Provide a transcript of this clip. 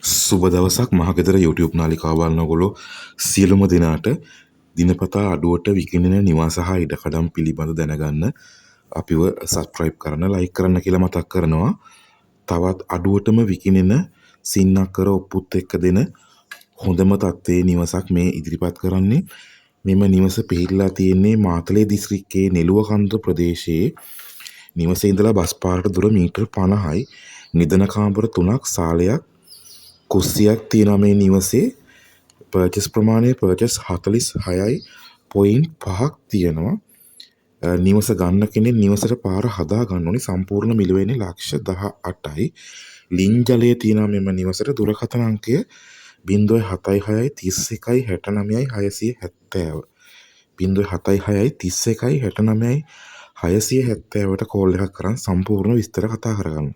සුබ දවසක් මහගෙදර YouTube නාලිකාව බලන ඔයගොල්ලෝ සියලුම දෙනාට දිනපතා අඩුවට විකිණෙන නිවාස හා ඉඩකඩම් පිළිබඳ දැනගන්න අපිව සබ්ස්ක්‍රයිබ් කරන්න ලයික් කරන්න කියලා මතක් කරනවා. තවත් අඩුවටම විකිණෙන සින්නක්කර ඔප්පුත් එක්ක දෙන හොඳම තත්ත්වයේ නිවසක් මේ ඉදිරිපත් කරන්නේ. මෙම නිවස පිහිටලා තියෙන්නේ මාතලේ දිස්ත්‍රික්කයේ නෙළුවකන්ද ප්‍රදේශයේ. නිවසේ ඉඳලා බස් පාරට දුර මීටර් 50යි. නිදන කාමර 3ක් සාලයක් කුස්සියක් තියෙනවා මේ නිවසේ. පර්චස් ප්‍රමාණය පර්චස් 46.5ක් තියෙනවා. නිවස ගන්න කෙනෙක් නිවසට පාර හදා ගන්න ඕනේ. සම්පූර්ණ මිල වෙන්නේ ලක්ෂ 18යි. ලින් ජලය තියෙනවා මෙම නිවසට. දුරකථන අංකය 076 31 69 670. 076 31 69 670ට කෝල් එකක් කරන් සම්පූර්ණ විස්තර කතා කරගන්න.